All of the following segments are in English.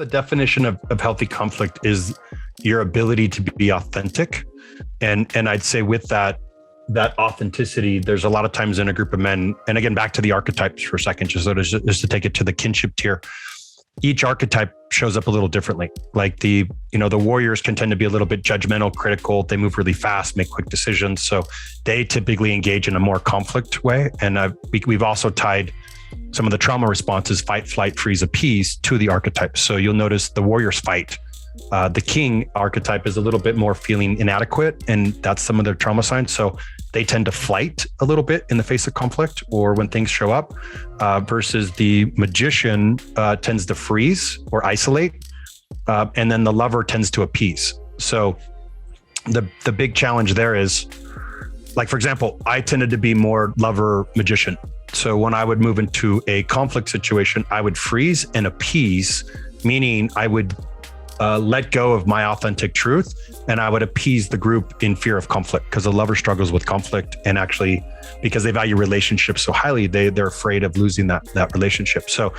the definition of healthy conflict is your ability to be authentic. And I'd say with that authenticity, there's a lot of times in a group of men, and again, back to the archetypes for a second, just to take it to the kinship tier. Each archetype shows up a little differently. Like the warriors can tend to be a little bit judgmental, critical. They move really fast, make quick decisions. So they typically engage in a more conflict way. And we've also tied some of the trauma responses, fight, flight, freeze, appease, to the archetypes. So you'll notice the warriors fight. The king archetype is a little bit more feeling inadequate, and that's some of their trauma signs. So they tend to flight a little bit in the face of conflict or when things show up, versus the magician tends to freeze or isolate. And then the lover tends to appease. So the big challenge there is, like, for example, I tended to be more lover magician. So when I would move into a conflict situation, I would freeze and appease, meaning I would let go of my authentic truth, and I would appease the group in fear of conflict, because the lover struggles with conflict, and actually because they value relationships so highly, they're afraid of losing that relationship. So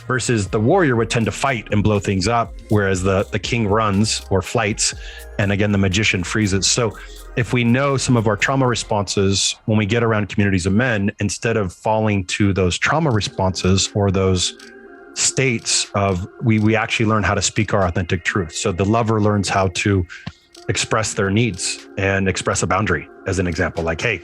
versus the warrior would tend to fight and blow things up, whereas the king runs or flights, and again, the magician freezes. So if we know some of our trauma responses, when we get around communities of men, instead of falling to those trauma responses or those states of, we actually learn how to speak our authentic truth. So the lover learns how to express their needs and express a boundary, as an example, like, hey,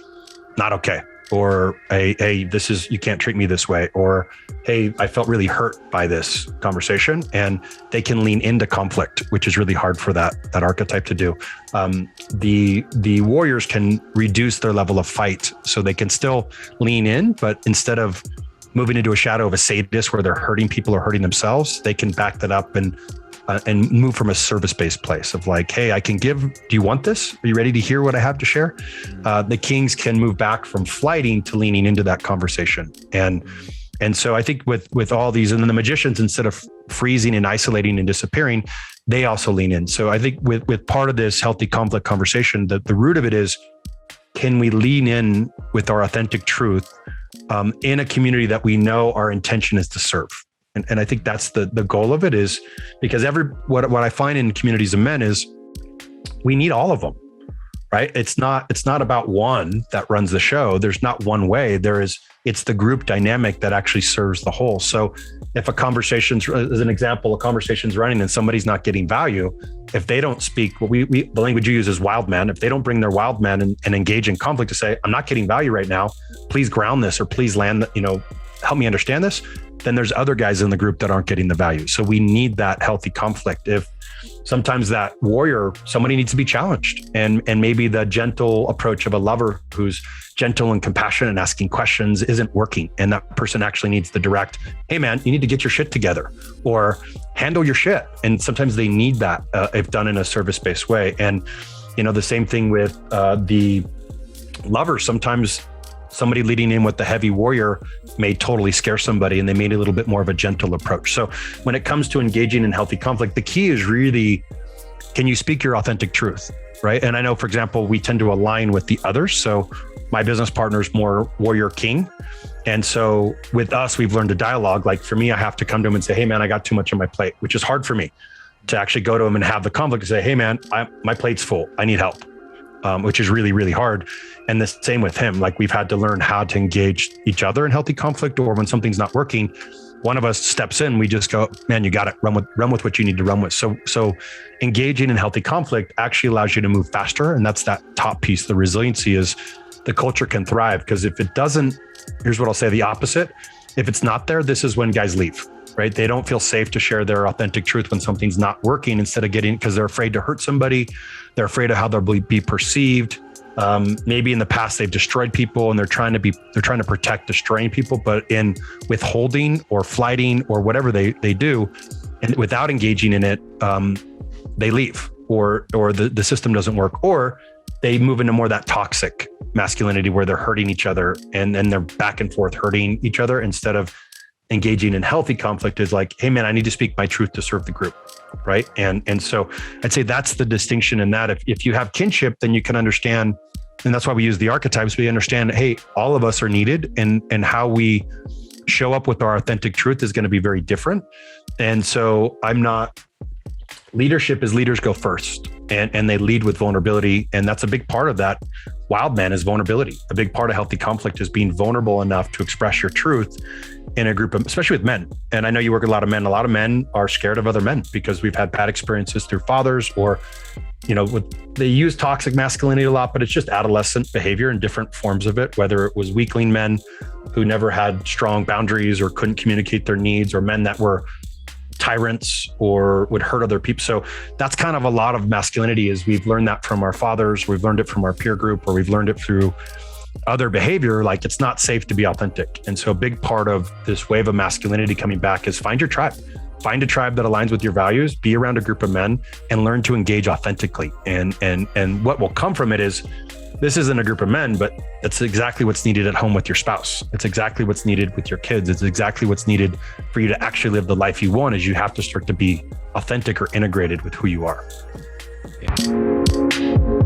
not okay. Or, hey, this is, you can't treat me this way. Or, hey, I felt really hurt by this conversation. And they can lean into conflict, which is really hard for that archetype to do. The warriors can reduce their level of fight, so they can still lean in, but instead of moving into a shadow of a sadist where they're hurting people or hurting themselves, they can back that up and move from a service-based place of like, hey, I can give, do you want this? Are you ready to hear what I have to share? The kings can move back from flighting to leaning into that conversation. And so I think with all these, and then the magicians, instead of freezing and isolating and disappearing, they also lean in. So I think with part of this healthy conflict conversation, the root of it is, can we lean in with our authentic truth in a community that we know our intention is to serve? And I think that's the goal of it, is because what I find in communities of men is we need all of them, right? It's not about one that runs the show. There's not one way. It's the group dynamic that actually serves the whole. So if a conversation's, as an example, a conversation's running and somebody's not getting value, if they don't speak, the language you use is wild man. If they don't bring their wild man and engage in conflict to say, I'm not getting value right now, please ground this, or please land, help me understand this, then there's other guys in the group that aren't getting the value. So we need that healthy conflict. If sometimes that warrior, somebody needs to be challenged, and maybe the gentle approach of a lover who's gentle and compassionate and asking questions isn't working. And that person actually needs the direct, hey man, you need to get your shit together, or handle your shit. And sometimes they need that if done in a service-based way. And, the same thing with the lover. Sometimes somebody leading in with the heavy warrior may totally scare somebody, and they made a little bit more of a gentle approach. So when it comes to engaging in healthy conflict, the key is really, can you speak your authentic truth, right? And I know, for example, we tend to align with the others. So my business partner is more warrior king. And so with us, we've learned a dialogue. Like for me, I have to come to him and say, hey man, I got too much on my plate, which is hard for me to actually go to him and have the conflict and say, hey man, my plate's full, I need help. Which is really, really hard. And the same with him. Like we've had to learn how to engage each other in healthy conflict, or when something's not working, one of us steps in, we just go, man, you got it, run with what you need to run with. So engaging in healthy conflict actually allows you to move faster. And that's that top piece. The resiliency is the culture can thrive, because if it doesn't, here's what I'll say, the opposite. If it's not there, this is when guys leave, right? They don't feel safe to share their authentic truth when something's not working, instead of because they're afraid to hurt somebody. They're afraid of how they'll be perceived. Maybe in the past they've destroyed people, and they're trying to protect destroying people, but in withholding or flighting or whatever they do, and without engaging in it, they leave, or the system doesn't work, or they move into more that toxic masculinity where they're hurting each other, and then they're back and forth hurting each other, instead of engaging in healthy conflict is like, hey man, I need to speak my truth to serve the group, right? And so I'd say that's the distinction in that. If you have kinship, then you can understand, and that's why we use the archetypes. We understand, hey, all of us are needed, and how we show up with our authentic truth is going to be very different. And so leadership is leaders go first, and they lead with vulnerability. And that's a big part of that. Wild man is vulnerability. A big part of healthy conflict is being vulnerable enough to express your truth in a group of, especially with men. And I know you work with a lot of men. A lot of men are scared of other men because we've had bad experiences through fathers, or, they use toxic masculinity a lot, but it's just adolescent behavior and different forms of it, whether it was weakling men who never had strong boundaries or couldn't communicate their needs, or men that were tyrants or would hurt other people. So that's kind of a lot of masculinity, is we've learned that from our fathers, we've learned it from our peer group, or we've learned it through other behavior. Like, it's not safe to be authentic. And so a big part of this wave of masculinity coming back is find your tribe. Find a tribe that aligns with your values, be around a group of men, and learn to engage authentically. And what will come from it is, this isn't a group of men, but it's exactly what's needed at home with your spouse. It's exactly what's needed with your kids. It's exactly what's needed for you to actually live the life you want, is you have to start to be authentic or integrated with who you are. Yeah.